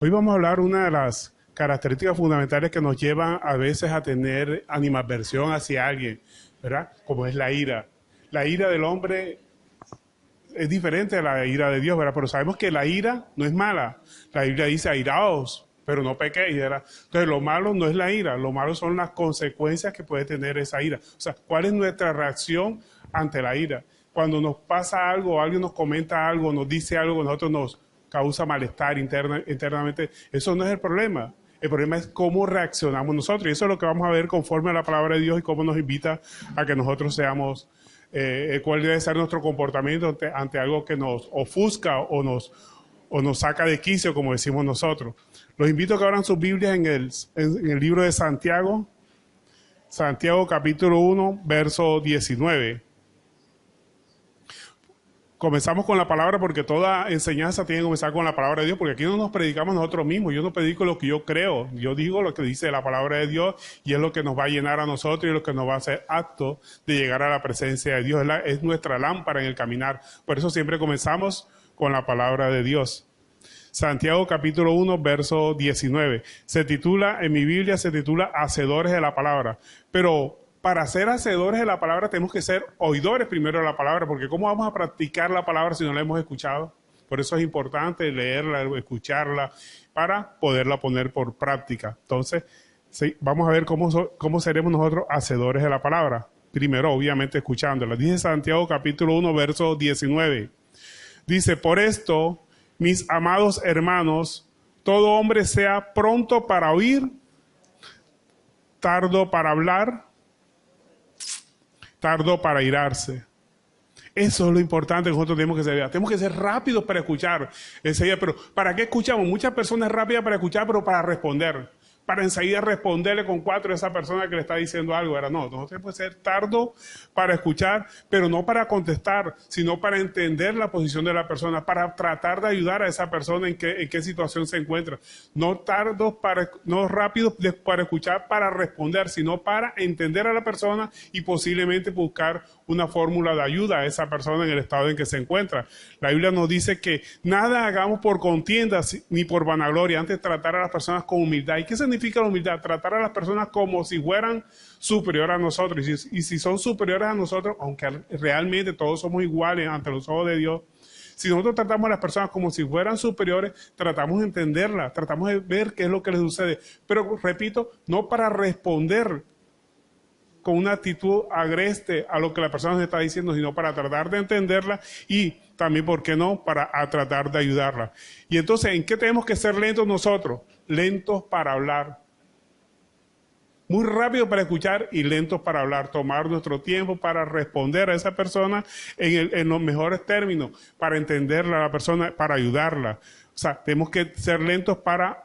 Hoy vamos a hablar de una de las características fundamentales que nos llevan a veces a tener animadversión hacia alguien, ¿verdad? Como es la ira. La ira del hombre es diferente a la ira de Dios, ¿verdad? Pero sabemos que la ira no es mala. La Biblia dice, airaos, pero no pequéis, ¿verdad? Entonces, lo malo no es la ira, lo malo son las consecuencias que puede tener esa ira. O sea, ¿cuál es nuestra reacción ante la ira? Cuando nos pasa algo, alguien nos comenta algo, nos dice algo, nosotros nos causa malestar internamente, eso no es el problema. El problema es cómo reaccionamos nosotros. Y eso es lo que vamos a ver conforme a la palabra de Dios y cómo nos invita a que nosotros seamos, cuál debe ser nuestro comportamiento ante algo que nos ofusca o nos saca de quicio, como decimos nosotros. Los invito a que abran sus Biblias en el libro de Santiago, Santiago capítulo 1, verso 19. Comenzamos con la palabra porque toda enseñanza tiene que comenzar con la palabra de Dios, porque aquí no nos predicamos nosotros mismos. Yo no predico lo que yo creo, yo digo lo que dice la palabra de Dios y es lo que nos va a llenar a nosotros y es lo que nos va a hacer apto de llegar a la presencia de Dios. Es nuestra lámpara en el caminar. Por eso siempre comenzamos con la palabra de Dios. Santiago capítulo 1, verso 19. En mi Biblia se titula Hacedores de la palabra. Pero para ser hacedores de la palabra tenemos que ser oidores primero de la palabra, porque ¿cómo vamos a practicar la palabra si no la hemos escuchado? Por eso es importante leerla, escucharla, para poderla poner por práctica. Entonces, sí, vamos a ver cómo seremos nosotros hacedores de la palabra. Primero, obviamente, escuchándola. Dice Santiago capítulo 1, verso 19. Dice, por esto, mis amados hermanos, todo hombre sea pronto para oír, tardo para hablar, tardo para irarse. Eso es lo importante que nosotros tenemos que ser. Tenemos que ser rápidos para escuchar. Enseguida, pero ¿para qué escuchamos? Muchas personas rápidas para escuchar, pero para responder. Para enseguida responderle con 4 a esa persona que le está diciendo algo. No, nosotros tenemos que ser tardo para escuchar, pero no para contestar, sino para entender la posición de la persona, para tratar de ayudar a esa persona en qué situación se encuentra. No rápidos para escuchar, para responder, sino para entender a la persona y posiblemente buscar una fórmula de ayuda a esa persona en el estado en que se encuentra. La Biblia nos dice que nada hagamos por contiendas ni por vanagloria, antes tratar a las personas con humildad. ¿Y qué significa la humildad? Tratar a las personas como si fueran superiores a nosotros. Y si son superiores a nosotros, aunque realmente todos somos iguales ante los ojos de Dios, si nosotros tratamos a las personas como si fueran superiores, tratamos de entenderlas, tratamos de ver qué es lo que les sucede. Pero, repito, no para responder con una actitud agreste a lo que la persona nos está diciendo, sino para tratar de entenderla y también, ¿por qué no?, para tratar de ayudarla. Y entonces, ¿en qué tenemos que ser lentos nosotros? Lentos para hablar. Muy rápido para escuchar y lentos para hablar. Tomar nuestro tiempo para responder a esa persona en los mejores términos, para entenderla a la persona, para ayudarla. O sea, tenemos que ser lentos para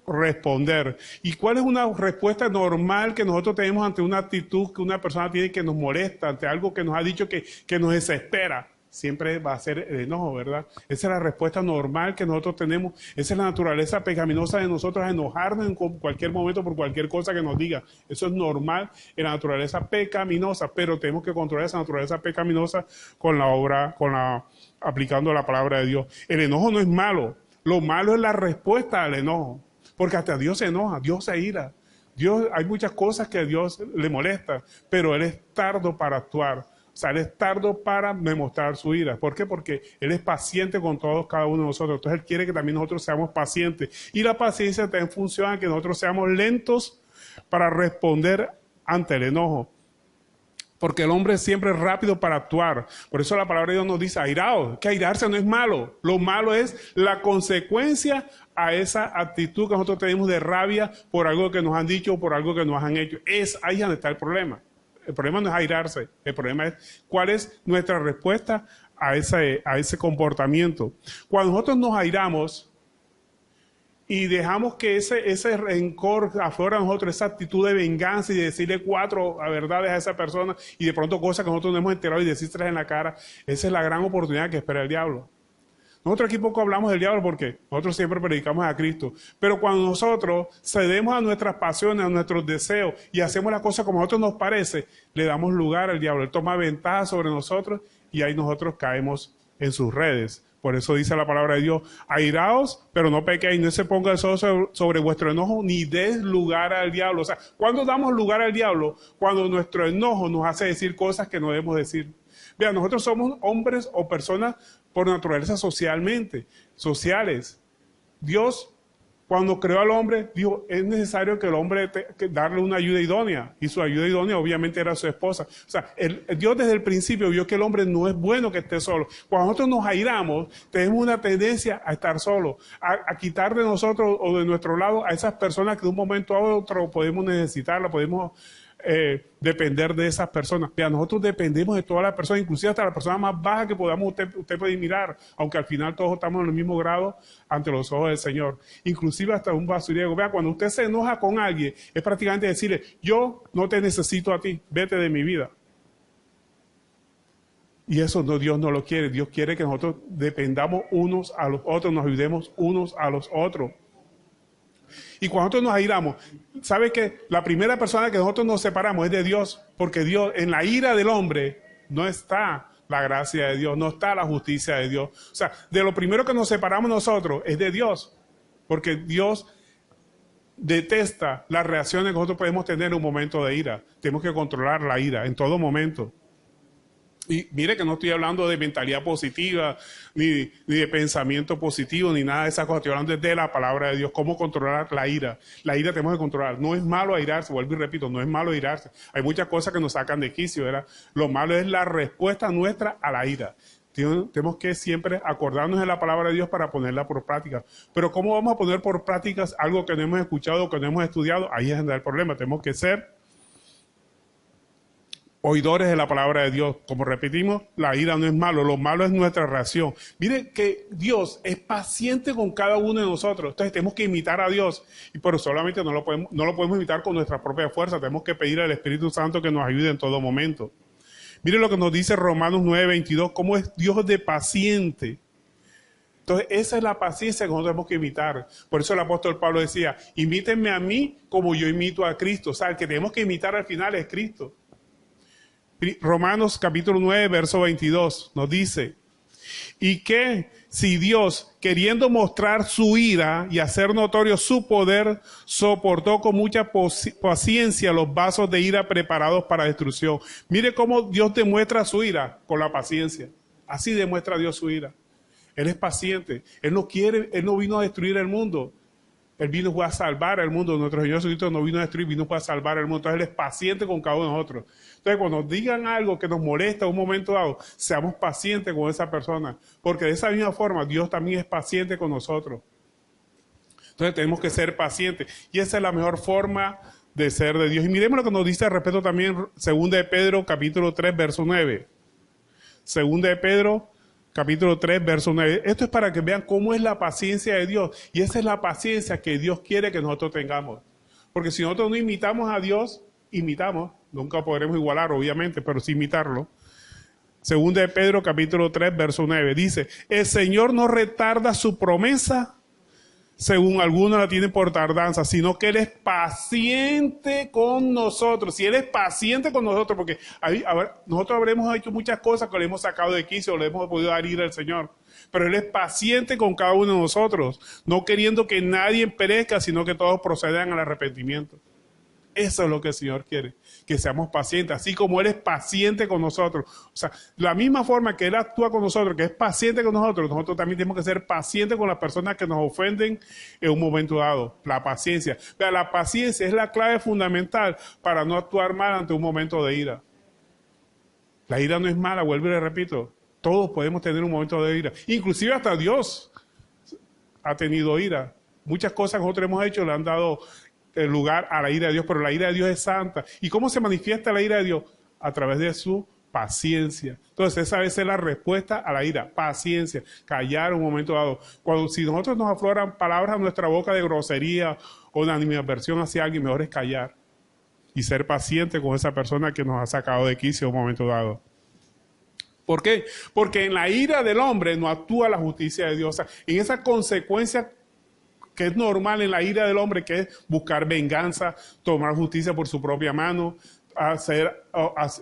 responder. ¿Y cuál es una respuesta normal que nosotros tenemos ante una actitud que una persona tiene que nos molesta, ante algo que nos ha dicho que nos desespera? Siempre va a ser el enojo, ¿verdad? Esa es la respuesta normal que nosotros tenemos. Esa es la naturaleza pecaminosa de nosotros, enojarnos en cualquier momento por cualquier cosa que nos diga. Eso es normal en la naturaleza pecaminosa, pero tenemos que controlar esa naturaleza pecaminosa aplicando la palabra de Dios. El enojo no es malo. Lo malo es la respuesta al enojo. Porque hasta Dios se enoja, Dios se ira. Hay muchas cosas que a Dios le molesta, pero Él es tardo para actuar. O sea, Él es tardo para demostrar su ira. ¿Por qué? Porque Él es paciente con todos, cada uno de nosotros. Entonces Él quiere que también nosotros seamos pacientes. Y la paciencia también funciona que nosotros seamos lentos para responder ante el enojo. Porque el hombre siempre es rápido para actuar. Por eso la palabra de Dios nos dice, airaos, que airarse no es malo. Lo malo es la consecuencia a esa actitud que nosotros tenemos de rabia por algo que nos han dicho o por algo que nos han hecho. Ahí es donde está el problema. El problema no es airarse. El problema es cuál es nuestra respuesta a ese comportamiento. Cuando nosotros nos airamos y dejamos que ese rencor aflora a nosotros, esa actitud de venganza y de decirle 4 verdades a esa persona y de pronto cosas que nosotros no hemos enterado y decírselas en la cara, esa es la gran oportunidad que espera el diablo. Nosotros aquí poco hablamos del diablo porque nosotros siempre predicamos a Cristo, pero cuando nosotros cedemos a nuestras pasiones, a nuestros deseos y hacemos las cosas como a nosotros nos parece, le damos lugar al diablo. Él toma ventaja sobre nosotros y ahí nosotros caemos en sus redes. Por eso dice la palabra de Dios, airaos, pero no pequéis, no se ponga el sol sobre vuestro enojo, ni des lugar al diablo. O sea, ¿cuándo damos lugar al diablo? Cuando nuestro enojo nos hace decir cosas que no debemos decir. Vean, nosotros somos hombres o personas por naturaleza sociales. Dios, cuando creó al hombre, dijo, es necesario que el hombre darle una ayuda idónea. Y su ayuda idónea obviamente era su esposa. O sea, Dios desde el principio vio que el hombre no es bueno que esté solo. Cuando nosotros nos airamos, tenemos una tendencia a estar solos, a quitar de nosotros o de nuestro lado a esas personas que de un momento a otro podemos necesitarla, podemos depender de esas personas. Vean, nosotros dependemos de todas las personas, inclusive hasta la persona más baja que podamos usted puede mirar, aunque al final todos estamos en el mismo grado ante los ojos del Señor. Inclusive hasta un basuriego. Vea, cuando usted se enoja con alguien, es prácticamente decirle, yo no te necesito a ti, vete de mi vida. Y eso no, Dios no lo quiere. Dios quiere que nosotros dependamos unos a los otros, nos ayudemos unos a los otros. Y cuando nosotros nos airamos, ¿sabe que la primera persona que nosotros nos separamos es de Dios? Porque Dios, en la ira del hombre, no está la gracia de Dios, no está la justicia de Dios. O sea, de lo primero que nos separamos nosotros es de Dios. Porque Dios detesta las reacciones que nosotros podemos tener en un momento de ira. Tenemos que controlar la ira en todo momento. Y mire que no estoy hablando de mentalidad positiva, ni de pensamiento positivo, ni nada de esas cosas. Estoy hablando de la palabra de Dios, cómo controlar la ira. La ira tenemos que controlar. No es malo airarse, vuelvo y repito, no es malo airarse. Hay muchas cosas que nos sacan de quicio, ¿verdad? Lo malo es la respuesta nuestra a la ira. Tenemos que siempre acordarnos de la palabra de Dios para ponerla por práctica. Pero ¿cómo vamos a poner por prácticas algo que no hemos escuchado, que no hemos estudiado? Ahí es donde el problema. Tenemos que ser oidores de la palabra de Dios. Como repetimos, la ira no es malo, lo malo es nuestra reacción. Mire que Dios es paciente con cada uno de nosotros. Entonces tenemos que imitar a Dios. Pero solamente no lo podemos imitar con nuestra propia fuerza. Tenemos que pedir al Espíritu Santo que nos ayude en todo momento. Mire lo que nos dice Romanos 9:22, cómo es Dios de paciente. Entonces esa es la paciencia que nosotros tenemos que imitar. Por eso el apóstol Pablo decía, imítenme a mí como yo imito a Cristo. O sea, el que tenemos que imitar al final es Cristo. Romanos capítulo 9, verso 22 nos dice, y que si Dios, queriendo mostrar su ira y hacer notorio su poder, soportó con mucha paciencia los vasos de ira preparados para destrucción. Mire cómo Dios demuestra su ira con la paciencia. Así demuestra Dios su ira. Él es paciente. Él no vino a destruir el mundo. Él vino a salvar al mundo. Nuestro Señor Jesucristo no vino a destruir, vino a salvar al mundo. Entonces Él es paciente con cada uno de nosotros. Entonces cuando digan algo que nos molesta en un momento dado, seamos pacientes con esa persona. Porque de esa misma forma Dios también es paciente con nosotros. Entonces tenemos que ser pacientes. Y esa es la mejor forma de ser de Dios. Y miremos lo que nos dice al respecto también 2 de Pedro capítulo 3 verso 9. 2 de Pedro capítulo 3, verso 9. Esto es para que vean cómo es la paciencia de Dios. Y esa es la paciencia que Dios quiere que nosotros tengamos. Porque si nosotros no imitamos a Dios, nunca podremos igualar, obviamente, pero sí imitarlo. 2 de Pedro capítulo 3, verso 9. Dice, el Señor no retarda su promesa, según algunos la tienen por tardanza, sino que Él es paciente con nosotros. Si Él es paciente con nosotros, porque nosotros habremos hecho muchas cosas que le hemos sacado de quicio, le hemos podido dar ira al Señor. Pero Él es paciente con cada uno de nosotros, no queriendo que nadie perezca, sino que todos procedan al arrepentimiento. Eso es lo que el Señor quiere, que seamos pacientes, así como Él es paciente con nosotros. O sea, la misma forma que Él actúa con nosotros, que es paciente con nosotros también tenemos que ser pacientes con las personas que nos ofenden en un momento dado. La paciencia. Pero la paciencia es la clave fundamental para no actuar mal ante un momento de ira. La ira no es mala, vuelvo y le repito. Todos podemos tener un momento de ira. Inclusive hasta Dios ha tenido ira. Muchas cosas que nosotros hemos hecho le han dado el lugar a la ira de Dios, pero la ira de Dios es santa. ¿Y cómo se manifiesta la ira de Dios? A través de su paciencia. Entonces esa es la respuesta a la ira, paciencia, callar un momento dado. Si nosotros nos afloran palabras a nuestra boca de grosería o de animadversión hacia alguien, mejor es callar y ser paciente con esa persona que nos ha sacado de quicio en un momento dado. ¿Por qué? Porque en la ira del hombre no actúa la justicia de Dios. O sea, en esa consecuencia que es normal en la ira del hombre, que es buscar venganza, tomar justicia por su propia mano,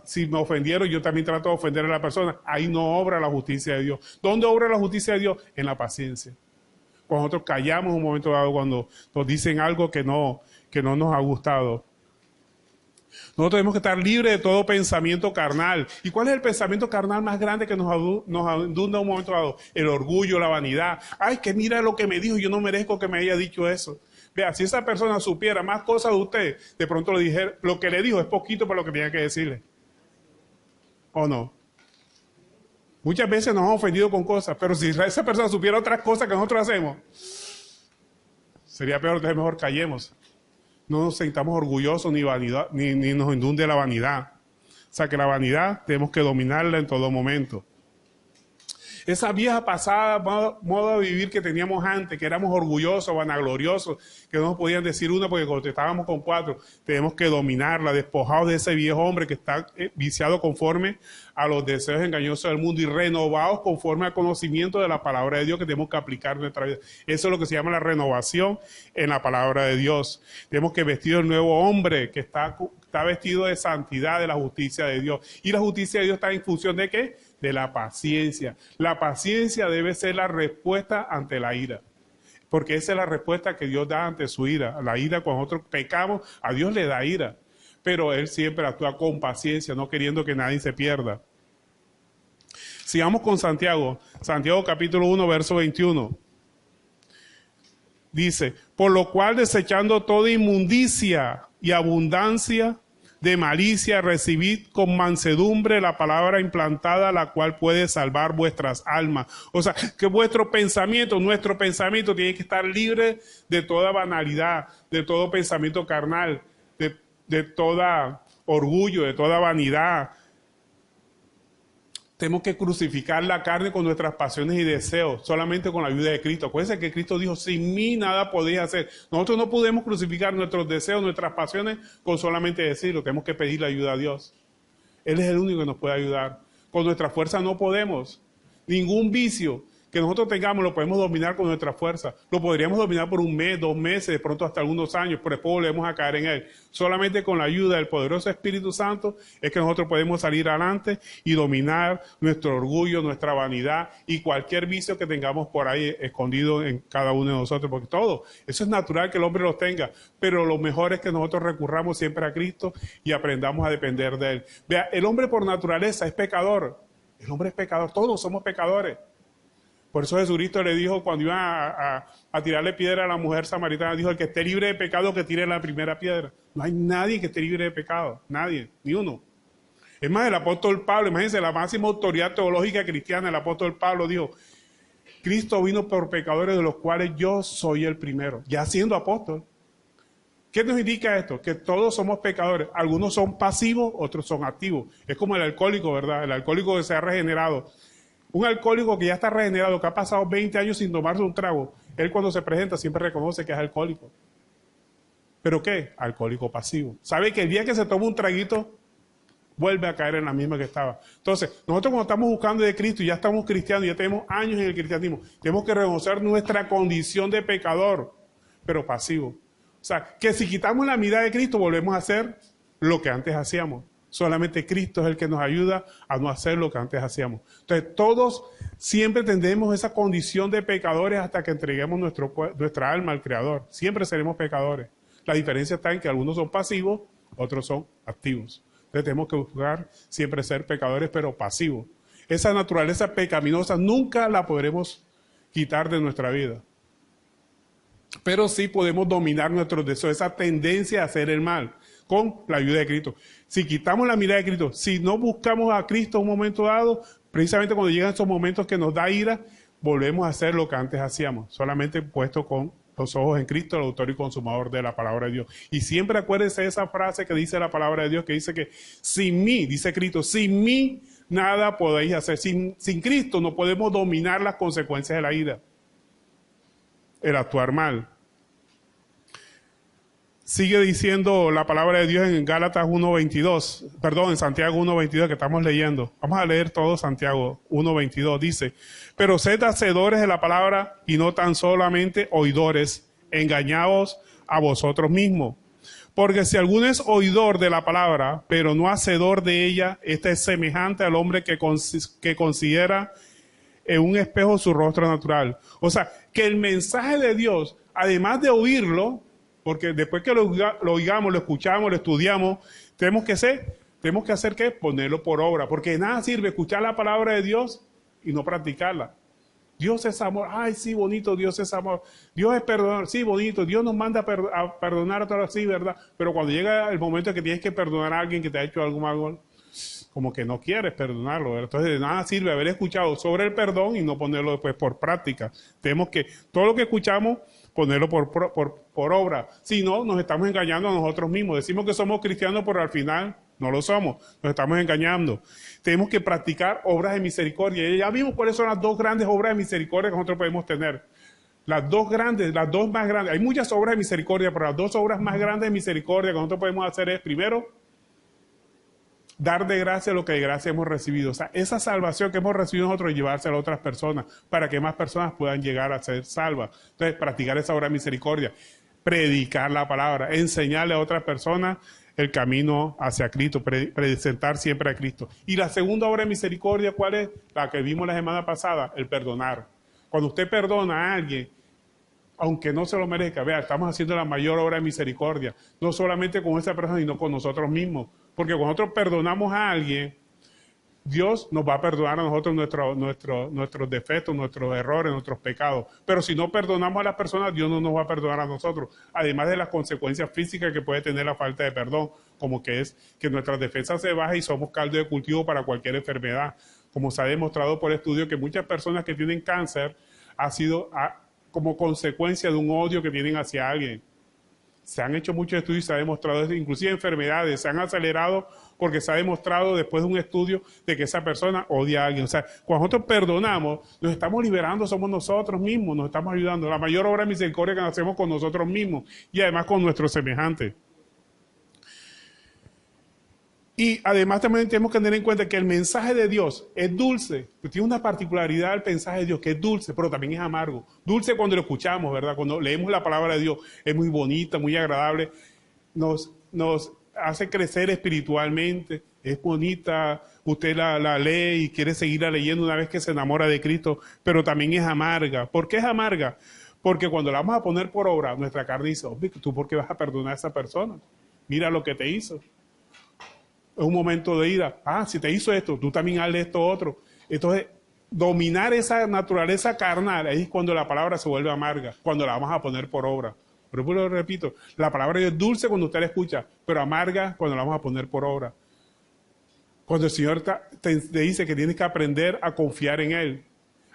si me ofendieron, yo también trato de ofender a la persona. Ahí no obra la justicia de Dios. ¿Dónde obra la justicia de Dios? En la paciencia. Cuando nosotros callamos un momento dado, cuando nos dicen algo que no nos ha gustado. Nosotros tenemos que estar libres de todo pensamiento carnal. ¿Y cuál es el pensamiento carnal más grande que nos adunda un momento dado? El orgullo, la vanidad. Ay, que mira lo que me dijo, yo no merezco que me haya dicho eso. Vea, si esa persona supiera más cosas de usted, de pronto lo que le dijo es poquito para lo que tenía que decirle. ¿O no? Muchas veces nos han ofendido con cosas, pero si esa persona supiera otras cosas que nosotros hacemos, sería peor, entonces mejor callemos. No nos sintamos orgullosos ni nos inunde la vanidad. O sea que la vanidad tenemos que dominarla en todo momento. Esa vieja pasada modo de vivir que teníamos antes, que éramos orgullosos, vanagloriosos, que no nos podían decir una porque contestábamos con 4, tenemos que dominarla, despojados de ese viejo hombre que está viciado conforme a los deseos engañosos del mundo y renovados conforme al conocimiento de la palabra de Dios que tenemos que aplicar en nuestra vida. Eso es lo que se llama la renovación en la palabra de Dios. Tenemos que vestir el nuevo hombre que está vestido de santidad, de la justicia de Dios. Y la justicia de Dios está en función de ¿qué? De la paciencia. La paciencia debe ser la respuesta ante la ira. Porque esa es la respuesta que Dios da ante su ira. La ira, cuando nosotros pecamos, a Dios le da ira. Pero Él siempre actúa con paciencia, no queriendo que nadie se pierda. Sigamos con Santiago. Santiago capítulo 1, verso 21. Dice, por lo cual desechando toda inmundicia y abundancia de malicia, recibid con mansedumbre la palabra implantada, la cual puede salvar vuestras almas. O sea, que nuestro pensamiento tiene que estar libre de toda banalidad, de todo pensamiento carnal, de toda orgullo, de toda vanidad. Tenemos que crucificar la carne con nuestras pasiones y deseos, solamente con la ayuda de Cristo. Acuérdense que Cristo dijo, sin mí nada podéis hacer. Nosotros no podemos crucificar nuestros deseos, nuestras pasiones, con solamente decirlo. Tenemos que pedir la ayuda a Dios. Él es el único que nos puede ayudar. Con nuestra fuerza no podemos. Ningún vicio que nosotros tengamos lo podemos dominar con nuestra fuerza. Lo podríamos dominar por 1 mes, 2 meses, de pronto hasta algunos años, pero después volvemos a caer en él. Solamente con la ayuda del poderoso Espíritu Santo es que nosotros podemos salir adelante y dominar nuestro orgullo, nuestra vanidad y cualquier vicio que tengamos por ahí escondido en cada uno de nosotros, porque todo, eso es natural que el hombre los tenga, pero lo mejor es que nosotros recurramos siempre a Cristo y aprendamos a depender de Él. Vea, el hombre por naturaleza es pecador. El hombre es pecador, todos somos pecadores. Por eso Jesucristo le dijo cuando iba a tirarle piedra a la mujer samaritana, dijo, el que esté libre de pecado que tire la primera piedra. No hay nadie que esté libre de pecado, nadie, ni uno. Es más, el apóstol Pablo, imagínense, la máxima autoridad teológica cristiana, el apóstol Pablo dijo, Cristo vino por pecadores de los cuales yo soy el primero, ya siendo apóstol. ¿Qué nos indica esto? Que todos somos pecadores. Algunos son pasivos, otros son activos. Es como el alcohólico, ¿verdad? El alcohólico que se ha regenerado. Un alcohólico que ya está regenerado, que ha pasado 20 años sin tomarse un trago, él cuando se presenta siempre reconoce que es alcohólico. ¿Pero qué? Alcohólico pasivo. Sabe que el día que se toma un traguito, vuelve a caer en la misma que estaba. Entonces, nosotros cuando estamos buscando de Cristo y ya estamos cristianos, ya tenemos años en el cristianismo, tenemos que reconocer nuestra condición de pecador, pero pasivo. O sea, que si quitamos la mirada de Cristo, volvemos a hacer lo que antes hacíamos. Solamente Cristo es el que nos ayuda a no hacer lo que antes hacíamos. Entonces, todos siempre tendremos esa condición de pecadores hasta que entreguemos nuestra alma al Creador. Siempre seremos pecadores. La diferencia está en que algunos son pasivos, otros son activos. Entonces, tenemos que buscar siempre ser pecadores, pero pasivos. Esa naturaleza pecaminosa nunca la podremos quitar de nuestra vida. Pero sí podemos dominar nuestros deseos, esa tendencia a hacer el mal, con la ayuda de Cristo. Si quitamos la mirada de Cristo, si no buscamos a Cristo en un momento dado, precisamente cuando llegan esos momentos que nos da ira, volvemos a hacer lo que antes hacíamos, solamente puesto con los ojos en Cristo, el autor y consumador de la palabra de Dios. Y siempre acuérdense de esa frase que dice la palabra de Dios, que dice que sin mí, dice Cristo, sin mí nada podéis hacer. Sin Cristo no podemos dominar las consecuencias de la ira, el actuar mal. Sigue diciendo la palabra de Dios en Gálatas 1:22, perdón, en Santiago 1:22 que estamos leyendo. Vamos a leer todo Santiago 1:22. Dice, pero sed hacedores de la palabra y no tan solamente oidores, engañados a vosotros mismos. Porque si alguno es oidor de la palabra, pero no hacedor de ella, este es semejante al hombre que considera en un espejo su rostro natural. O sea, que el mensaje de Dios, además de oírlo, porque después que lo oigamos, lo escuchamos, lo estudiamos, tenemos que hacer ¿qué? Ponerlo por obra. Porque de nada sirve escuchar la palabra de Dios y no practicarla. Dios es amor. Ay, sí, bonito, Dios es amor. Dios es perdonador. Sí, bonito. Dios nos manda a perdonar a todos. Sí, verdad. Pero cuando llega el momento que tienes que perdonar a alguien que te ha hecho algo malo, como que no quieres perdonarlo, ¿verdad? Entonces de nada sirve haber escuchado sobre el perdón y no ponerlo después por práctica. Tenemos que, todo lo que escuchamos, ponerlo por obra. Si no, nos estamos engañando a nosotros mismos. Decimos que somos cristianos, pero al final no lo somos. Nos estamos engañando. Tenemos que practicar obras de misericordia. Y ya vimos cuáles son las dos grandes obras de misericordia que nosotros podemos tener. Las dos más grandes. Hay muchas obras de misericordia, pero las dos obras más grandes de misericordia que nosotros podemos hacer es, primero, dar de gracia lo que de gracia hemos recibido. O sea, esa salvación que hemos recibido nosotros, llevársela a otras personas, para que más personas puedan llegar a ser salvas. Entonces, practicar esa obra de misericordia, predicar la palabra, enseñarle a otras personas el camino hacia Cristo, presentar siempre a Cristo. Y la segunda obra de misericordia, ¿cuál es? La que vimos la semana pasada, el perdonar. Cuando usted perdona a alguien, aunque no se lo merezca, vea, estamos haciendo la mayor obra de misericordia, no solamente con esa persona, sino con nosotros mismos. Porque cuando nosotros perdonamos a alguien, Dios nos va a perdonar a nosotros nuestros defectos, nuestros errores, nuestros pecados. Pero si no perdonamos a las personas, Dios no nos va a perdonar a nosotros. Además de las consecuencias físicas que puede tener la falta de perdón, como que es que nuestras defensas se bajan y somos caldo de cultivo para cualquier enfermedad. Como se ha demostrado por estudios que muchas personas que tienen cáncer ha sido como consecuencia de un odio que tienen hacia alguien. Se han hecho muchos estudios y se ha demostrado eso, inclusive enfermedades se han acelerado porque se ha demostrado después de un estudio de que esa persona odia a alguien. O sea, cuando nosotros perdonamos, nos estamos liberando, somos nosotros mismos, nos estamos ayudando. La mayor obra de misericordia que hacemos con nosotros mismos y además con nuestros semejantes. Y además también tenemos que tener en cuenta que el mensaje de Dios es dulce. Tiene una particularidad el mensaje de Dios, que es dulce, pero también es amargo. Dulce cuando lo escuchamos, ¿verdad? Cuando leemos la palabra de Dios, es muy bonita, muy agradable. Nos hace crecer espiritualmente, es bonita. Usted la lee y quiere seguirla leyendo una vez que se enamora de Cristo, pero también es amarga. ¿Por qué es amarga? Porque cuando la vamos a poner por obra, nuestra carne dice, ¿tú por qué vas a perdonar a esa persona? Mira lo que te hizo. Es un momento de ira. Si te hizo esto, tú también hazle esto otro. Entonces, dominar esa naturaleza carnal, ahí es cuando la palabra se vuelve amarga, cuando la vamos a poner por obra. Pero pues lo repito, la palabra es dulce cuando usted la escucha, pero amarga cuando la vamos a poner por obra. Cuando el Señor te dice que tienes que aprender a confiar en Él,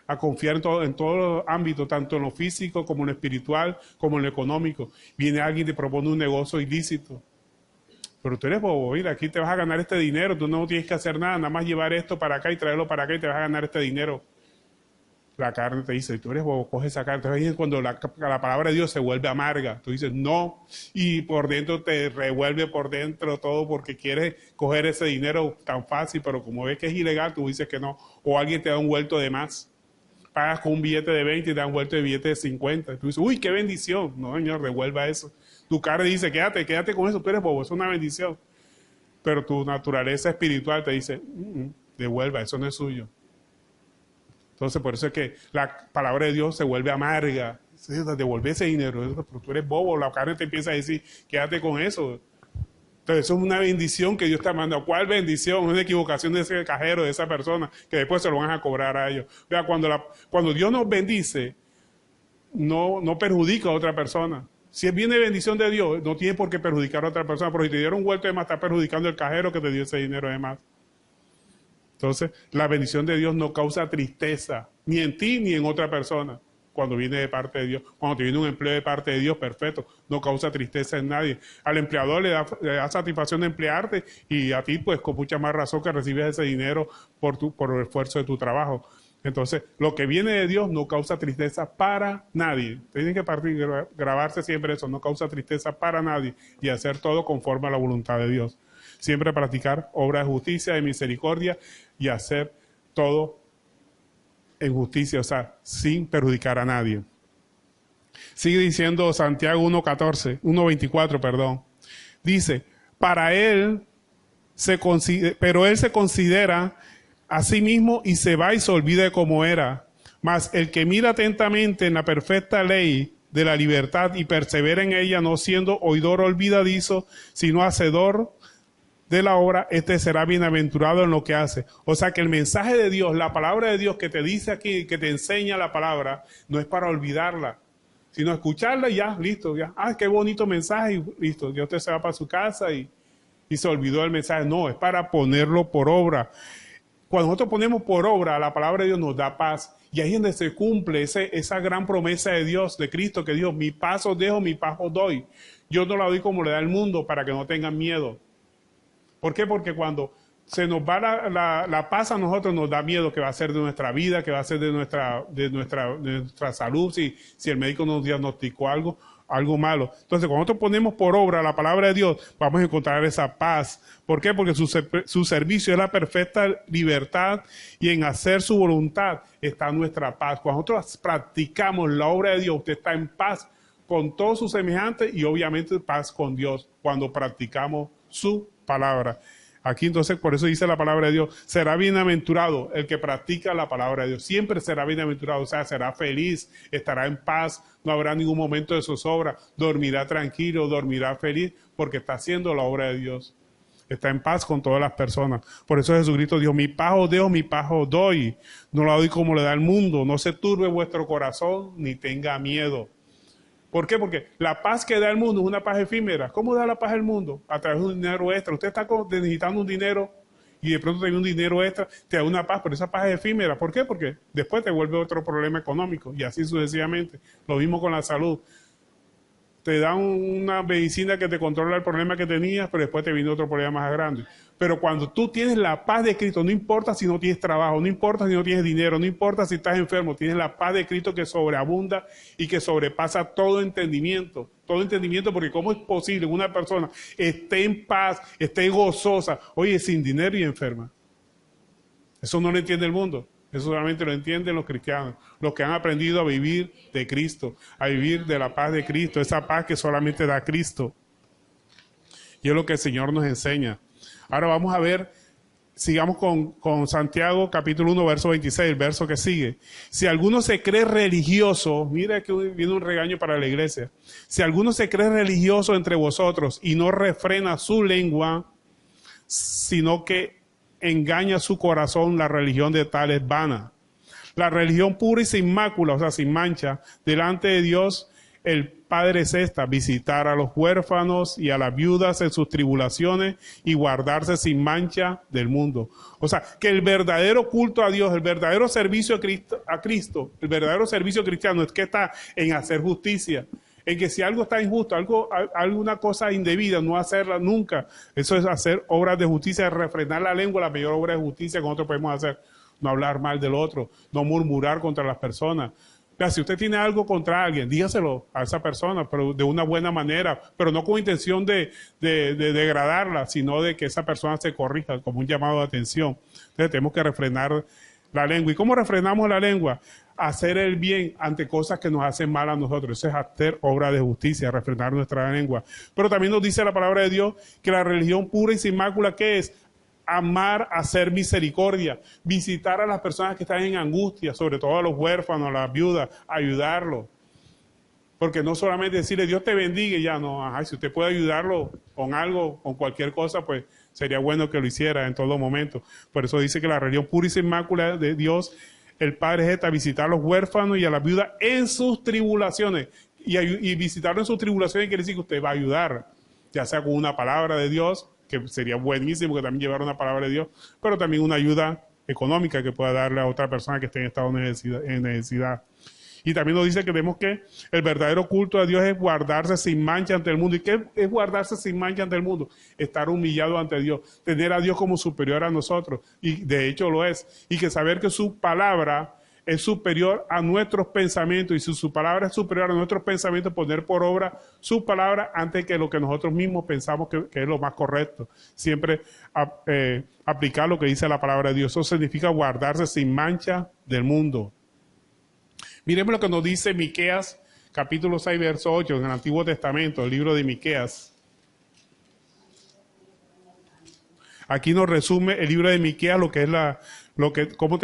a confiar en todos los ámbitos, tanto en lo físico como en lo espiritual, como en lo económico. Viene alguien y te propone un negocio ilícito. Pero tú eres bobo, mira, aquí te vas a ganar este dinero, tú no tienes que hacer nada, nada más llevar esto para acá y traerlo para acá y te vas a ganar este dinero. La carne te dice, tú eres bobo, coge esa carne. Entonces ahí es cuando la palabra de Dios se vuelve amarga. Tú dices, no, y por dentro te revuelve por dentro todo porque quieres coger ese dinero tan fácil, pero como ves que es ilegal, tú dices que no. O alguien te da un vuelto de más. Pagas con un billete de 20 y te da un vuelto de billete de 50. Tú dices, uy, qué bendición. No, Señor, revuelva eso. Tu carne dice, quédate con eso, tú eres bobo, es una bendición. Pero tu naturaleza espiritual te dice, devuelva, eso no es suyo. Entonces, por eso es que la palabra de Dios se vuelve amarga. Devuelve ese dinero, pero tú eres bobo, la carne te empieza a decir, quédate con eso. Entonces, eso es una bendición que Dios está mandando. ¿Cuál bendición? Es una equivocación de ese cajero, de esa persona, que después se lo van a cobrar a ellos. Vea, cuando Dios nos bendice, no perjudica a otra persona. Si viene bendición de Dios, no tiene por qué perjudicar a otra persona, pero si te dieron un vuelto de más, está perjudicando el cajero que te dio ese dinero de más. Entonces, la bendición de Dios no causa tristeza, ni en ti ni en otra persona, cuando viene de parte de Dios. Cuando te viene un empleo de parte de Dios, perfecto, no causa tristeza en nadie. Al empleador le da satisfacción de emplearte y a ti, pues, con mucha más razón que recibes ese dinero por el esfuerzo de tu trabajo. Entonces, lo que viene de Dios no causa tristeza para nadie. Tienen que grabarse siempre eso, no causa tristeza para nadie y hacer todo conforme a la voluntad de Dios. Siempre practicar obras de justicia, de misericordia y hacer todo en justicia, o sea, sin perjudicar a nadie. Sigue diciendo Santiago 1:24, Dice, pero él se considera a sí mismo y se va y se olvida de cómo era. Mas el que mira atentamente en la perfecta ley de la libertad y persevera en ella, no siendo oidor olvidadizo, sino hacedor de la obra, este será bienaventurado en lo que hace. O sea que el mensaje de Dios, la palabra de Dios que te dice aquí, que te enseña la palabra, no es para olvidarla, sino escucharla y ya, listo, ya. Ah, qué bonito mensaje y listo, ya usted se va para su casa y se olvidó del mensaje. No, es para ponerlo por obra. Cuando nosotros ponemos por obra la palabra de Dios, nos da paz. Y ahí es donde se cumple esa gran promesa de Dios, de Cristo, que dijo, mi paz os dejo, mi paz os doy. Yo no la doy como le da el mundo, para que no tengan miedo. ¿Por qué? Porque cuando se nos va la paz a nosotros, nos da miedo que va a ser de nuestra vida, que va a ser de nuestra salud, si el médico nos diagnosticó algo malo. Entonces, cuando nosotros ponemos por obra la palabra de Dios, vamos a encontrar esa paz. ¿Por qué? Porque su servicio es la perfecta libertad y en hacer su voluntad está nuestra paz. Cuando nosotros practicamos la obra de Dios, usted está en paz con todos sus semejantes y obviamente paz con Dios cuando practicamos su palabra. Aquí entonces, por eso dice la palabra de Dios, será bienaventurado el que practica la palabra de Dios. Siempre será bienaventurado, o sea, será feliz, estará en paz, no habrá ningún momento de zozobra, dormirá tranquilo, dormirá feliz, porque está haciendo la obra de Dios. Está en paz con todas las personas. Por eso Jesucristo dijo, mi paz os dejo, mi paz os doy. No la doy como le da el mundo. No se turbe vuestro corazón, ni tenga miedo. ¿Por qué? Porque la paz que da el mundo es una paz efímera. ¿Cómo da la paz el mundo? A través de un dinero extra. Usted está necesitando un dinero y de pronto tiene un dinero extra, te da una paz, pero esa paz es efímera. ¿Por qué? Porque después te vuelve otro problema económico y así sucesivamente. Lo mismo con la salud. Te dan una medicina que te controla el problema que tenías, pero después te viene otro problema más grande. Pero cuando tú tienes la paz de Cristo, no importa si no tienes trabajo, no importa si no tienes dinero, no importa si estás enfermo, tienes la paz de Cristo que sobreabunda y que sobrepasa todo entendimiento, porque ¿cómo es posible que una persona esté en paz, esté gozosa, oye, sin dinero y enferma? Eso no lo entiende el mundo. Eso solamente lo entienden los cristianos, los que han aprendido a vivir de Cristo, a vivir de la paz de Cristo, esa paz que solamente da Cristo. Y es lo que el Señor nos enseña. Ahora vamos a ver, sigamos con Santiago capítulo 1, verso 26, el verso que sigue. Si alguno se cree religioso, mira que viene un regaño para la iglesia. Si alguno se cree religioso entre vosotros y no refrena su lengua, sino que engaña su corazón, la religión de tal es vana. La religión pura y sin mácula, o sea, sin mancha, delante de Dios el Padre es esta: visitar a los huérfanos y a las viudas en sus tribulaciones y guardarse sin mancha del mundo. O sea, que el verdadero culto a Dios, el verdadero servicio a Cristo, el verdadero servicio cristiano es que está en hacer justicia. En que si algo está injusto, alguna cosa indebida, no hacerla nunca. Eso es hacer obras de justicia, refrenar la lengua, la mayor obra de justicia que nosotros podemos hacer. No hablar mal del otro, no murmurar contra las personas. O sea, si usted tiene algo contra alguien, dígaselo a esa persona, pero de una buena manera, pero no con intención de degradarla, sino de que esa persona se corrija, como un llamado de atención. Entonces tenemos que refrenar la lengua. ¿Y cómo refrenamos la lengua? Hacer el bien ante cosas que nos hacen mal a nosotros. Eso es hacer obra de justicia, refrenar nuestra lengua. Pero también nos dice la palabra de Dios que la religión pura y sin mácula, ¿qué es? Amar, hacer misericordia, visitar a las personas que están en angustia, sobre todo a los huérfanos, a las viudas, ayudarlos. Porque no solamente decirle Dios te bendiga y ya no, si usted puede ayudarlo con algo, con cualquier cosa, pues sería bueno que lo hiciera en todo momento. Por eso dice que la religión pura y sin mácula de Dios, el Padre es esta: visitar a los huérfanos y a las viudas en sus tribulaciones. Y visitarlo en sus tribulaciones quiere decir que usted va a ayudar, ya sea con una palabra de Dios, que sería buenísimo que también llevara una palabra de Dios, pero también una ayuda económica que pueda darle a otra persona que esté en estado de necesidad. Y también nos dice que tenemos que el verdadero culto a Dios es guardarse sin mancha ante el mundo. ¿Y qué es guardarse sin mancha ante el mundo? Estar humillado ante Dios, tener a Dios como superior a nosotros, y de hecho lo es, y que saber que su palabra es superior a nuestros pensamientos, y si su palabra es superior a nuestros pensamientos, poner por obra su palabra antes que lo que nosotros mismos pensamos que es lo más correcto. Siempre aplicar lo que dice la palabra de Dios. Eso significa guardarse sin mancha del mundo. Miremos lo que nos dice Miqueas, capítulo 6, verso 8, en el Antiguo Testamento, el libro de Miqueas. Aquí nos resume el libro de Miqueas lo que es cómo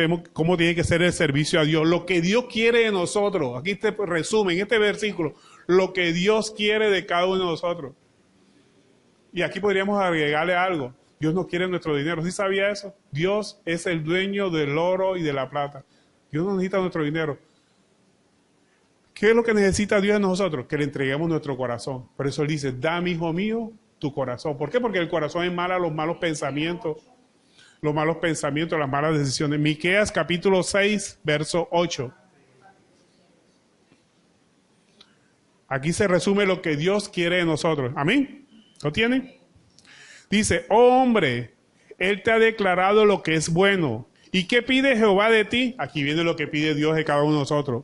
tiene que ser el servicio a Dios, lo que Dios quiere de nosotros. Aquí te resume en este versículo lo que Dios quiere de cada uno de nosotros. Y aquí podríamos agregarle algo. Dios no quiere nuestro dinero. ¿Sí sabía eso? Dios es el dueño del oro y de la plata. Dios no necesita nuestro dinero. ¿Qué es lo que necesita Dios de nosotros? Que le entreguemos nuestro corazón. Por eso Él dice, dame, hijo mío, tu corazón. ¿Por qué? Porque el corazón es mala, los malos pensamientos, las malas decisiones. Miqueas capítulo 6, verso 8. Aquí se resume lo que Dios quiere de nosotros. ¿Amén? ¿Lo tienen? Dice, oh hombre, Él te ha declarado lo que es bueno. ¿Y qué pide Jehová de ti? Aquí viene lo que pide Dios de cada uno de nosotros.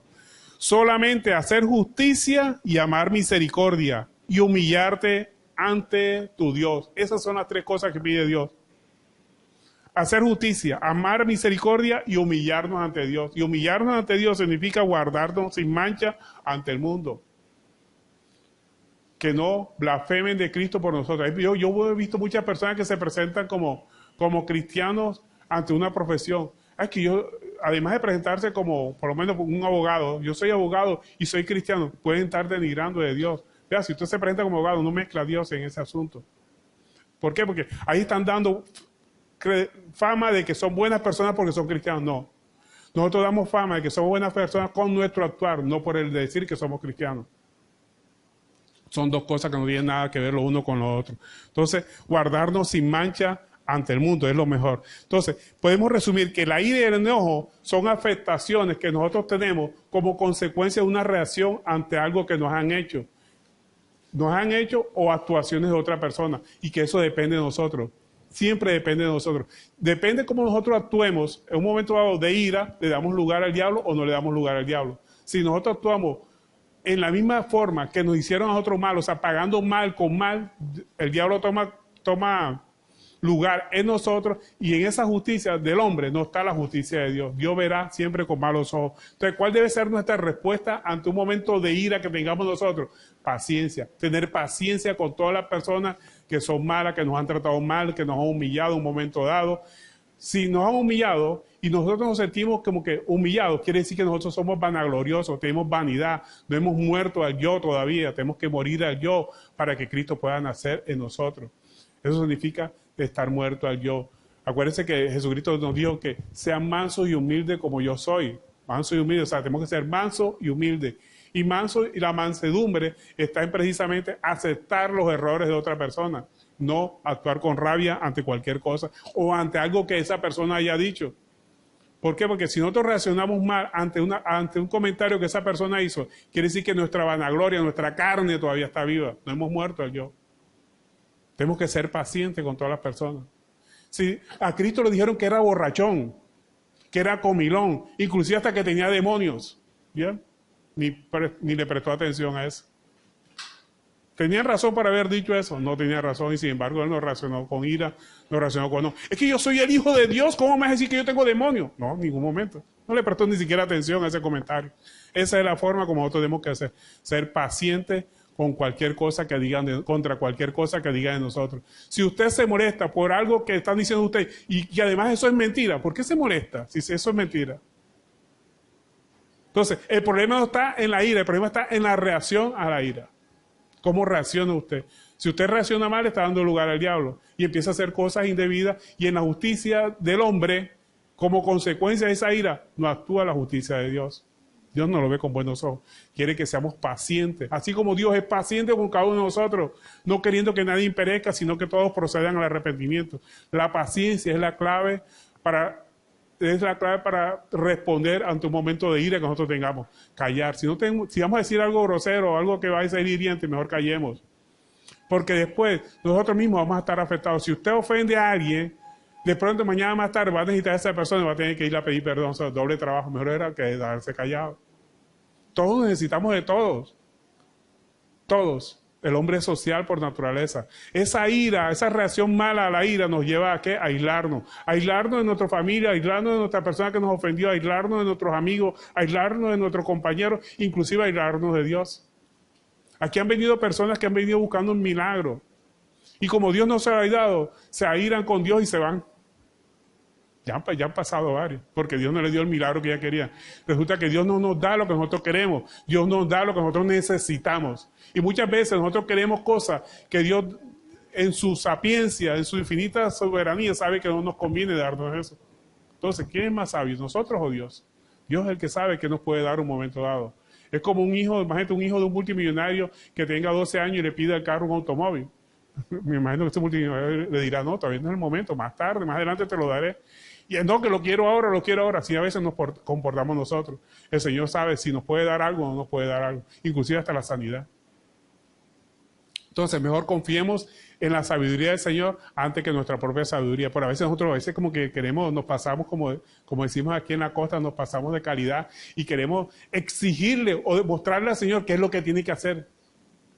Solamente hacer justicia y amar misericordia y humillarte ante tu Dios. Esas son las tres cosas que pide Dios. Hacer justicia, amar misericordia y humillarnos ante Dios. Y humillarnos ante Dios significa guardarnos sin mancha ante el mundo. Que no blasfemen de Cristo por nosotros. Yo he visto muchas personas que se presentan como cristianos ante una profesión. Es que yo, además de presentarse como, por lo menos un abogado, yo soy abogado y soy cristiano, pueden estar denigrando de Dios. Vea, si usted se presenta como abogado, no mezcla a Dios en ese asunto. ¿Por qué? Porque ahí están dando fama de que son buenas personas porque son cristianos. No. Nosotros damos fama de que somos buenas personas con nuestro actuar, no por el decir que somos cristianos. Son dos cosas que no tienen nada que ver lo uno con lo otro. Entonces, guardarnos sin mancha ante el mundo es lo mejor. Entonces, podemos resumir que la ira y el enojo son afectaciones que nosotros tenemos como consecuencia de una reacción ante algo que nos han hecho. Nos han hecho o actuaciones de otra persona y que eso depende de nosotros. Siempre depende de nosotros. Depende de cómo nosotros actuemos. En un momento dado de ira, ¿le damos lugar al diablo o no le damos lugar al diablo? Si nosotros actuamos en la misma forma que nos hicieron a nosotros mal, o sea, pagando mal con mal, el diablo toma lugar en nosotros y en esa justicia del hombre no está la justicia de Dios. Dios verá siempre con malos ojos. Entonces, ¿cuál debe ser nuestra respuesta ante un momento de ira que tengamos nosotros? Paciencia. Tener paciencia con todas las personas que son malas, que nos han tratado mal, que nos han humillado en un momento dado. Si nos han humillado y nosotros nos sentimos como que humillados, quiere decir que nosotros somos vanagloriosos, tenemos vanidad, no hemos muerto al yo todavía, tenemos que morir al yo para que Cristo pueda nacer en nosotros. Eso significa estar muerto al yo. Acuérdense que Jesucristo nos dijo que sean mansos y humildes como yo soy. Manso y humilde, o sea, tenemos que ser mansos y humildes. Y manso y la mansedumbre está en precisamente aceptar los errores de otra persona. No actuar con rabia ante cualquier cosa o ante algo que esa persona haya dicho. ¿Por qué? Porque si nosotros reaccionamos mal ante un comentario que esa persona hizo, quiere decir que nuestra vanagloria, nuestra carne todavía está viva. No hemos muerto al yo. Tenemos que ser pacientes con todas las personas. Si a Cristo le dijeron que era borrachón, que era comilón, inclusive hasta que tenía demonios. ¿Bien? Ni le prestó atención a eso. ¿Tenían razón para haber dicho eso? No tenía razón y sin embargo él no reaccionó con ira, no reaccionó con no. Es que yo soy el hijo de Dios, ¿cómo me vas a decir que yo tengo demonios? No, en ningún momento. No le prestó ni siquiera atención a ese comentario. Esa es la forma como nosotros tenemos que hacer. Ser pacientes con cualquier cosa que digan, contra cualquier cosa que digan de nosotros. Si usted se molesta por algo que están diciendo usted y además eso es mentira, ¿por qué se molesta si eso es mentira? Entonces, el problema no está en la ira, el problema está en la reacción a la ira. ¿Cómo reacciona usted? Si usted reacciona mal, está dando lugar al diablo y empieza a hacer cosas indebidas y en la justicia del hombre, como consecuencia de esa ira, no actúa la justicia de Dios. Dios no lo ve con buenos ojos. Quiere que seamos pacientes. Así como Dios es paciente con cada uno de nosotros, no queriendo que nadie perezca, sino que todos procedan al arrepentimiento. La paciencia es la clave para responder ante un momento de ira que nosotros tengamos. Callar. Si vamos a decir algo grosero o algo que va a ser hiriente, mejor callemos. Porque después nosotros mismos vamos a estar afectados. Si usted ofende a alguien, de pronto mañana más tarde va a necesitar a esa persona y va a tener que ir a pedir perdón. O sea, doble trabajo. Mejor era que darse callado. Todos necesitamos de todos. Todos. El hombre es social por naturaleza. Esa ira, esa reacción mala a la ira nos lleva a ¿qué? A aislarnos. Aislarnos de nuestra familia, aislarnos de nuestra persona que nos ofendió, aislarnos de nuestros amigos, aislarnos de nuestros compañeros, inclusive aislarnos de Dios. Aquí han venido personas que han venido buscando un milagro. Y como Dios no se ha dado, se airan con Dios y se van. Ya han pasado varios, porque Dios no le dio el milagro que ella quería. Resulta que Dios no nos da lo que nosotros queremos, Dios nos da lo que nosotros necesitamos. Y muchas veces nosotros queremos cosas que Dios, en su sapiencia, en su infinita soberanía, sabe que no nos conviene darnos eso. Entonces, ¿quién es más sabio, nosotros o Dios? Dios es el que sabe que nos puede dar un momento dado. Es como un hijo, imagínate un hijo de un multimillonario que tenga 12 años y le pide al carro un automóvil. Me imagino que este multimillonario le dirá, no, todavía no es el momento, más tarde, más adelante te lo daré. Y no, que lo quiero ahora. Así a veces nos comportamos nosotros. El Señor sabe si nos puede dar algo o no nos puede dar algo, inclusive hasta la sanidad. Entonces, mejor confiemos en la sabiduría del Señor antes que nuestra propia sabiduría. Pero a veces como que queremos, nos pasamos, como decimos aquí en la costa, nos pasamos de calidad y queremos exigirle o demostrarle al Señor qué es lo que tiene que hacer.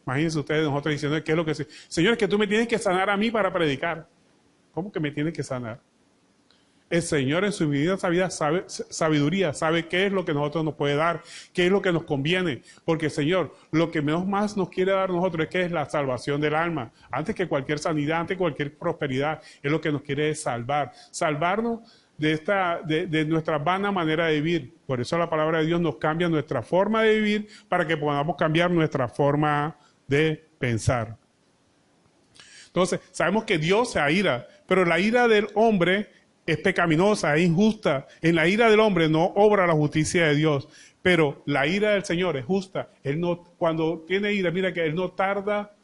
Imagínense ustedes, nosotros diciendo qué es lo que... Señor, es que tú me tienes que sanar a mí para predicar. ¿Cómo que me tienes que sanar? El Señor en su infinita sabiduría sabe qué es lo que nosotros nos puede dar, qué es lo que nos conviene. Porque, Señor, lo que más nos quiere dar a nosotros es que es la salvación del alma. Antes que cualquier sanidad, antes que cualquier prosperidad, es lo que nos quiere salvar. Salvarnos de nuestra vana manera de vivir. Por eso la palabra de Dios nos cambia nuestra forma de vivir para que podamos cambiar nuestra forma de pensar. Entonces, sabemos que Dios se aira, pero la ira del hombre es pecaminosa, es injusta. En la ira del hombre no obra la justicia de Dios, pero la ira del Señor es justa. Él no, cuando tiene ira, mira que Él no tarda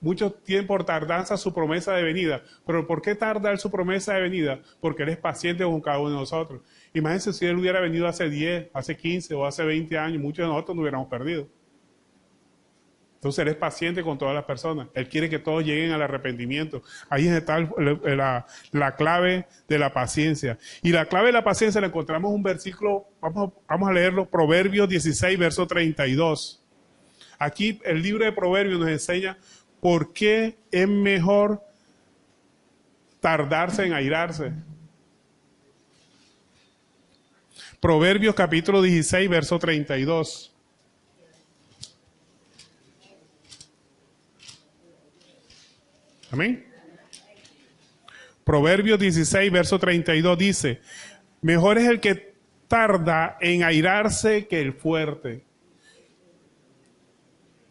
mucho tiempo por tardanza su promesa de venida. Pero ¿por qué tarda Él su promesa de venida? Porque Él es paciente con cada uno de nosotros. Imagínense si Él hubiera venido hace 10, hace 15 o hace 20 años, muchos de nosotros nos hubiéramos perdido. Entonces Él es paciente con todas las personas. Él quiere que todos lleguen al arrepentimiento. Ahí está la clave de la paciencia. Y la clave de la paciencia la encontramos en un versículo, vamos a leerlo, Proverbios 16, verso 32. Aquí el libro de Proverbios nos enseña por qué es mejor tardarse en airarse. Proverbios capítulo 16, verso 32. Amén. Proverbios 16, verso 32 dice, mejor es el que tarda en airarse que el fuerte.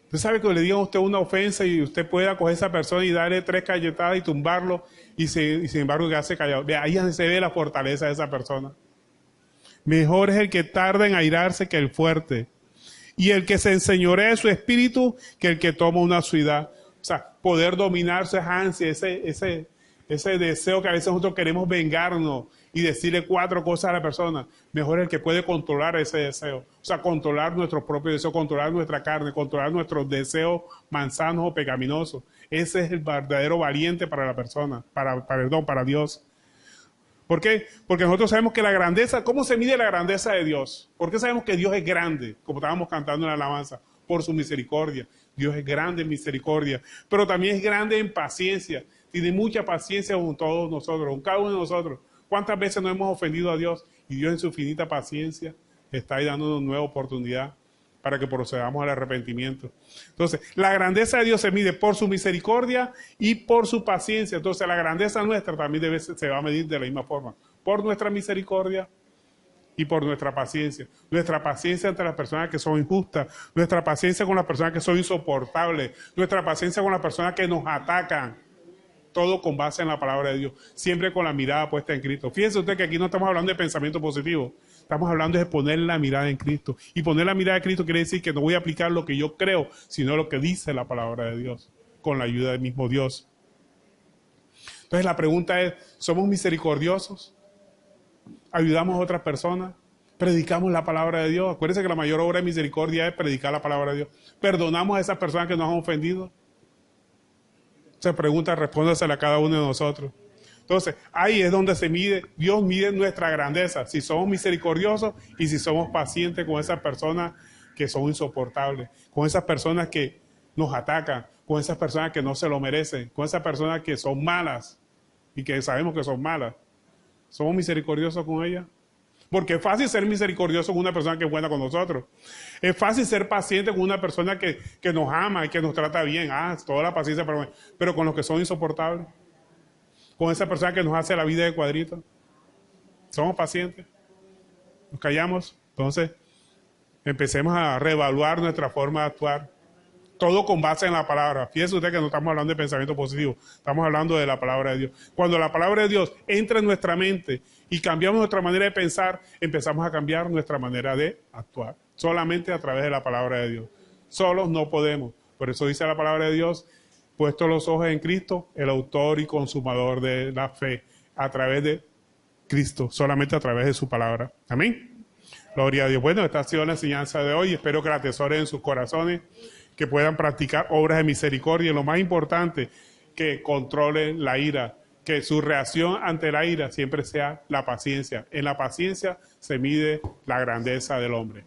Usted sabe que le digan a usted una ofensa y usted pueda coger a esa persona y darle 3 cachetadas y tumbarlo y sin embargo quedarse callado. Ahí se ve la fortaleza de esa persona. Mejor es el que tarda en airarse que el fuerte. Y el que se enseñorea de su espíritu que el que toma una ciudad. O sea, poder dominar esa ansia, ese deseo que a veces nosotros queremos vengarnos y decirle 4 cosas a la persona. Mejor el que puede controlar ese deseo. O sea, controlar nuestros propios deseos, controlar nuestra carne, controlar nuestros deseos manzanos o pecaminosos. Ese es el verdadero valiente para la persona, para Dios. ¿Por qué? Porque nosotros sabemos que la grandeza, ¿cómo se mide la grandeza de Dios? ¿Por qué sabemos que Dios es grande? Como estábamos cantando en la alabanza, por su misericordia. Dios es grande en misericordia, pero también es grande en paciencia. Tiene mucha paciencia con todos nosotros, con cada uno de nosotros. ¿Cuántas veces nos hemos ofendido a Dios? Y Dios en su infinita paciencia está ahí dándonos una nueva oportunidad para que procedamos al arrepentimiento. Entonces, la grandeza de Dios se mide por su misericordia y por su paciencia. Entonces, la grandeza nuestra también se va a medir de la misma forma. Por nuestra misericordia y por nuestra paciencia. Nuestra paciencia ante las personas que son injustas. Nuestra paciencia con las personas que son insoportables. Nuestra paciencia con las personas que nos atacan. Todo con base en la palabra de Dios. Siempre con la mirada puesta en Cristo. Fíjense usted que aquí no estamos hablando de pensamiento positivo. Estamos hablando de poner la mirada en Cristo. Y poner la mirada en Cristo quiere decir que no voy a aplicar lo que yo creo, sino lo que dice la palabra de Dios. Con la ayuda del mismo Dios. Entonces la pregunta es, ¿somos misericordiosos? ¿Ayudamos a otras personas? ¿Predicamos la palabra de Dios? Acuérdense que la mayor obra de misericordia es predicar la palabra de Dios. ¿Perdonamos a esas personas que nos han ofendido? Esa pregunta respóndasela a cada uno de nosotros. Entonces, ahí es donde se mide, Dios mide nuestra grandeza, si somos misericordiosos y si somos pacientes con esas personas que son insoportables, con esas personas que nos atacan, con esas personas que no se lo merecen, con esas personas que son malas y que sabemos que son malas. ¿Somos misericordiosos con ellas? Porque es fácil ser misericordioso con una persona que es buena con nosotros. Es fácil ser paciente con una persona que nos ama y que nos trata bien. Toda la paciencia, pero con los que son insoportables. Con esa persona que nos hace la vida de cuadrito. Somos pacientes. Nos callamos. Entonces, empecemos a reevaluar nuestra forma de actuar. Todo con base en la palabra. Fíjese usted que no estamos hablando de pensamiento positivo, estamos hablando de la palabra de Dios. Cuando la palabra de Dios entra en nuestra mente y cambiamos nuestra manera de pensar, empezamos a cambiar nuestra manera de actuar. Solamente a través de la palabra de Dios. Solos no podemos. Por eso dice la palabra de Dios, puesto los ojos en Cristo, el autor y consumador de la fe, a través de Cristo, solamente a través de su palabra. Amén. Gloria a Dios. Bueno, esta ha sido la enseñanza de hoy. Espero que la atesoren en sus corazones, que puedan practicar obras de misericordia y lo más importante, que controlen la ira, que su reacción ante la ira siempre sea la paciencia. En la paciencia se mide la grandeza del hombre.